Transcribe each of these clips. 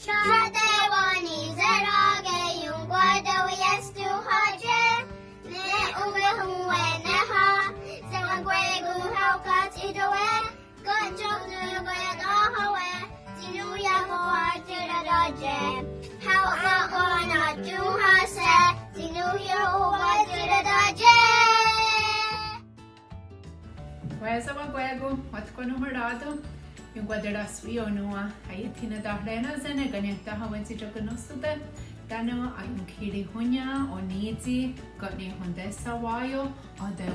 Iakwahwatsiratatie Ietewe Iakwahwatsiratatie Iakwahwatsiratatie Kaniehténhawe tánon ionkhirihonnién oníti Kaniehténhawe aiontá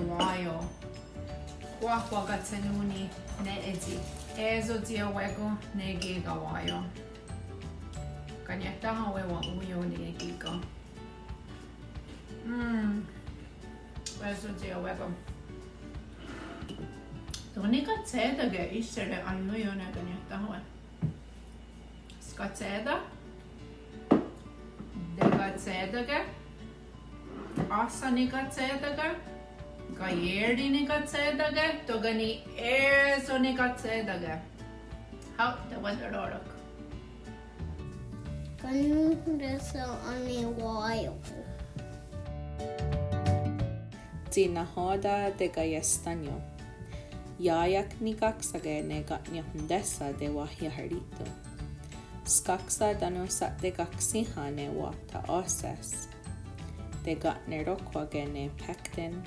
Kwah wagatsenuni ne eti ezo diawego ne gigawayo Kaniehténhawe wa uyo ne giga ezo diawego Tonika tsedage isere aioyo ne Kaniehténhawe skatseda Dega tsedage asanika tsedage Gajerdinika tsedage togani ezonika tsedage How the weather orok Tinahoda de gallestaño. Yayak nikaksage ne gatnyahundesa de wahiaharito. Skaksa danosa de gaksiha ne wata oses. De gatnerokwage ne pekten.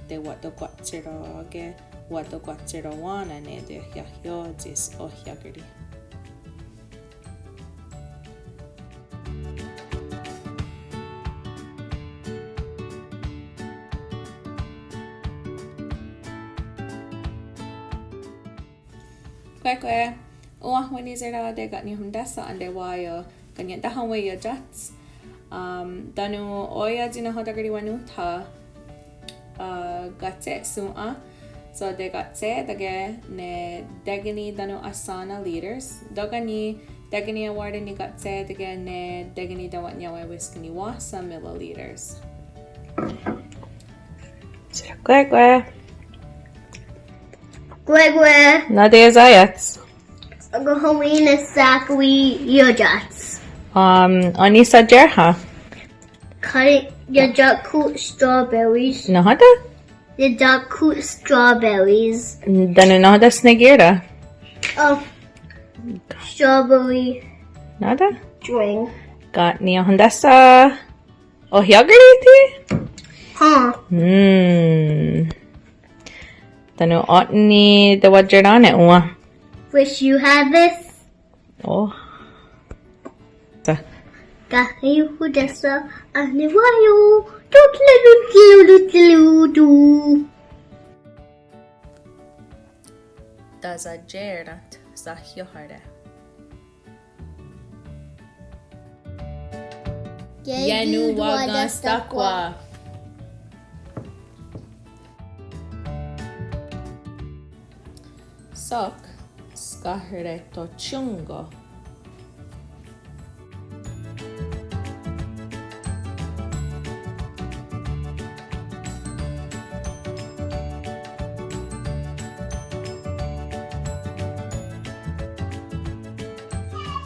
De wahatogwatsirawana ne de yahyodis ohyagiri. Kwah, wahatí de gatnyahundesa ande wayo Kanien'kéha yo jats. Danu oya dinahodagari wanuta gatse sua. So de gatse dage ne degani danu asana leaders. Dogani degani award ni gatse dage ne degani dawatnyawe wiskani wasa milliliters. Kwah. Nadia Zayats. Agahawina Sakwi Yojats. Anisa Jerha. Cutting your jackfruit strawberries. Nahada? The jackfruit strawberries. Danu nahada snegira. Oh, strawberry Nada? drink. Got niahundesa. Ohyagiriti? Huh. Danu otni the wajirane uwa. Wish you had this. Oh. Kahi hudesa aniwayo. Do. Dazajerat zahyohare. Yenu wagastakwa. Sok skahre to chungo.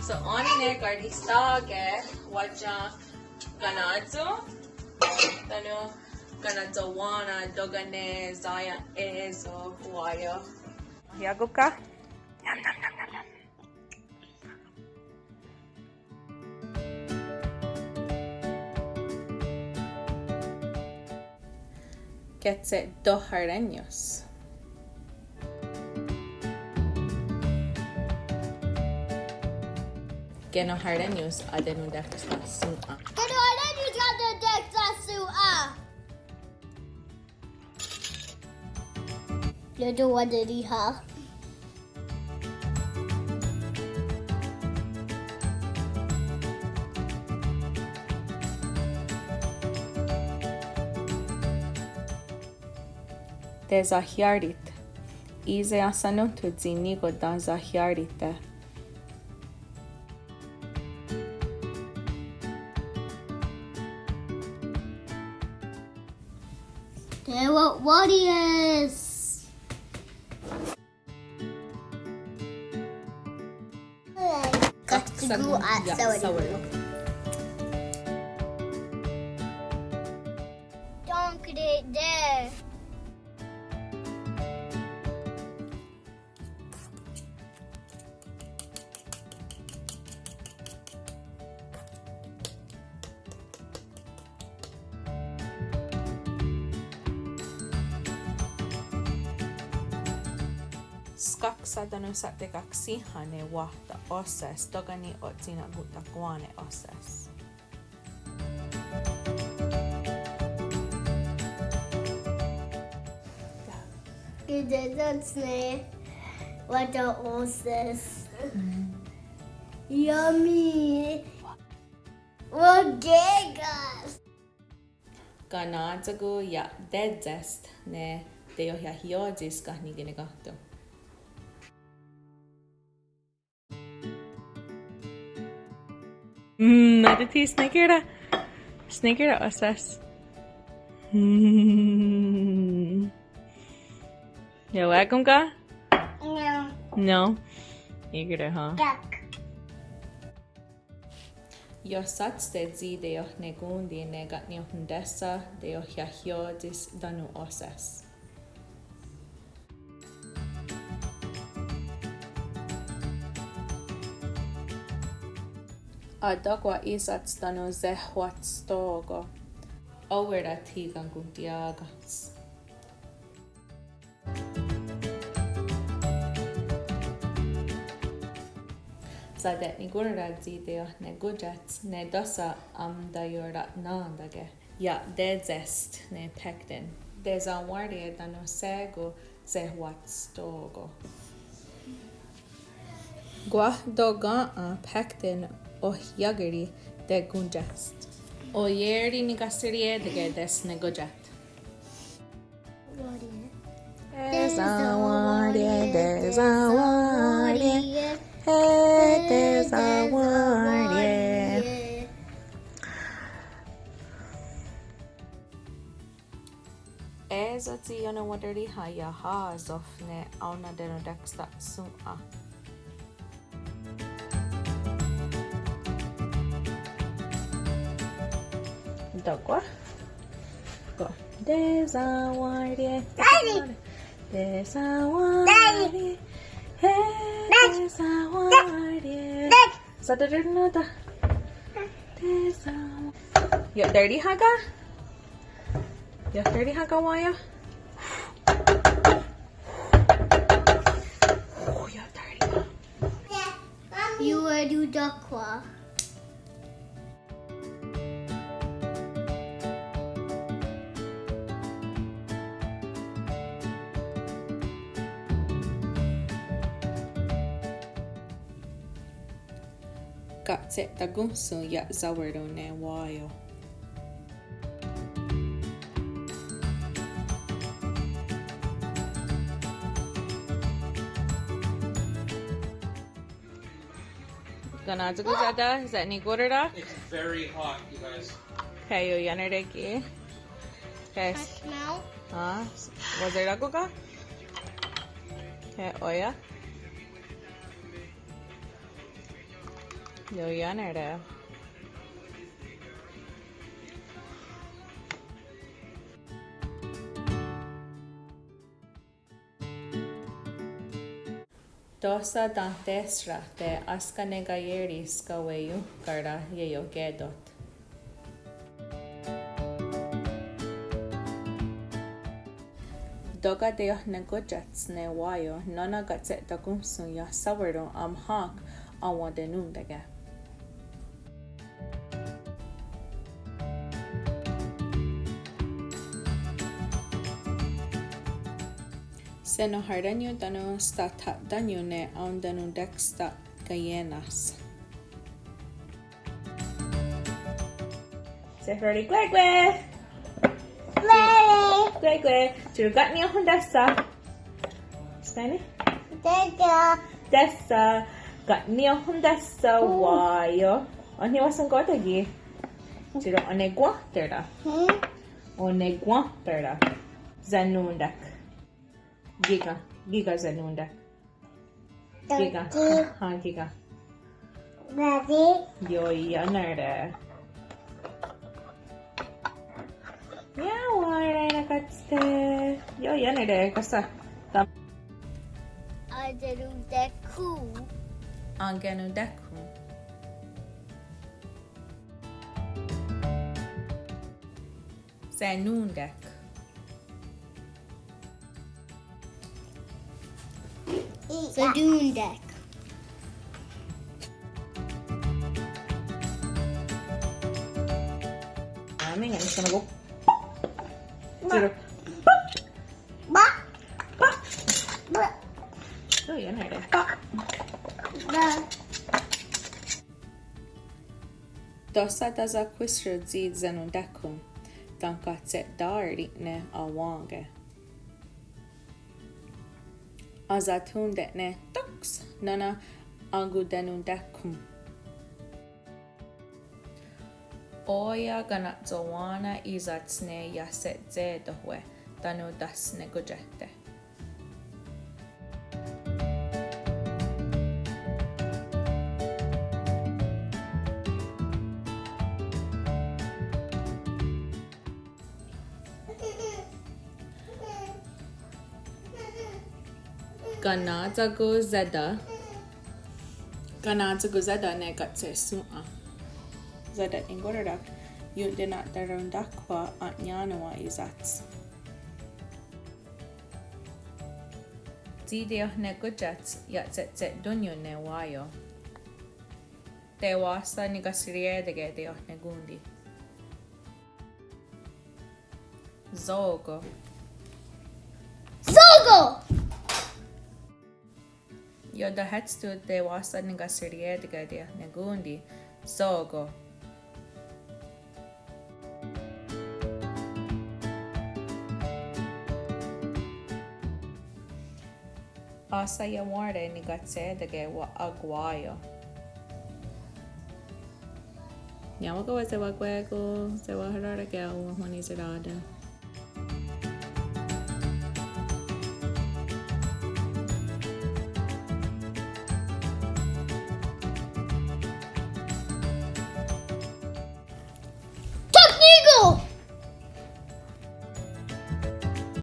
So on ne gardistage waja ganazo. Tano ganazo wana dogane zaya ezo wayo. Yaguka? Yum, yum, yum, yum, yum. Quetse 2 años. Que no años adenu deksta sua. Little wahatí. De zahiarit. Ize asanotu zinigo da zahiarite. What is? Sagu at Sawadoo. Don't get it there. Skaksa tanu satte kaksihane wahta oses dogani otsina gutta kuane oses. Gidetsne what a oses. Yummy. Wagegas. Ganadzagu ja dedzest ne deo ja hiodis kahni ginegahto. Nada ti snickera. Snickera osas. Ja, welkom ka? No. No. Igre ha. Duck. Jos satsteet siitä jo ne kuuntiin ne gatniohn dessa de jo ja hiodis danu osas. Adakwa isats danu zehwats togo. Overa tigan kuntiagats. Sadet ni gurrad siitä jo ne gudjats ne dosa amdajurat naandage. Ja dedzest ne pekten. Desa wardia danu sego zehwats togo. Kwah doga a pekten ohjageri de gudjast. O jeri ni gassirie de des ne gudjat. Desa wardia, desa wardia. Ezoti ionkhirihonnién ja haasofne ahonwatirihónnien sum'a. Dokwa? Go. Desawardia. Desawardia. Desawardia. Saturday. Yo dirty haga? Yo dirty haga waya? Oh, yo dirty. You will do the Kwah. Katse tagunsu ja zawarone wayo. Ganadzagu jada, is that any good? It's very hot, you guys. Okay, you yanardeki. Okay. Smell. Was it aguga? Okay, oya. Yo yanarda. Dosa dantes rahste askanegayeri skaweyu karda yeyo gedot. Doga deoh negojats ne wayo nona gatset takumsun ya sawardo amhak ahonwatirihónnien. Senohardanyo danu statat danyo ne ahondanu deksta gayenas. Seferdi kwekwe. Kwekwe. Chugatnyo hundasa. Spanish? Dessa. Gatnyo hundasa wayo. Oni wasan gotagi. Chiro onegwa terda. Onegwa terda. Zanundak. Giga zanundak. Giga. Ha giga. Ready? Yo yanere. Yawa Raianakátste. Yo yanere kasa. I did the cool. Angenu deku. Senundek. The dune deck. I mean, it's gonna go. Zero. Ba. Ba. Yo yanere. Ba. Dosa daza quisra zid zenundekum. Dankatse darikne awange. Azatundetne toks nana agudenundekum. Oya ganatzowana izatsne yaset zedohwe danu dasne gujette. Ganadzago zeda ne gatse sua. Zeda ingordak yudinat darundakwa atnyanawa izats. Zideoh ne gujats yatset dunyo ne wayo. Te wasta nigasriedege deoh ne gundi. Zogo. Zogo! Joda hetstu te wasta nigasriedege deoh ne gundi. Zogo. Asa yamuare nigatsedege wa agwayo. Nyamagawa sewakwego sewahararage ahonwatirihónnien.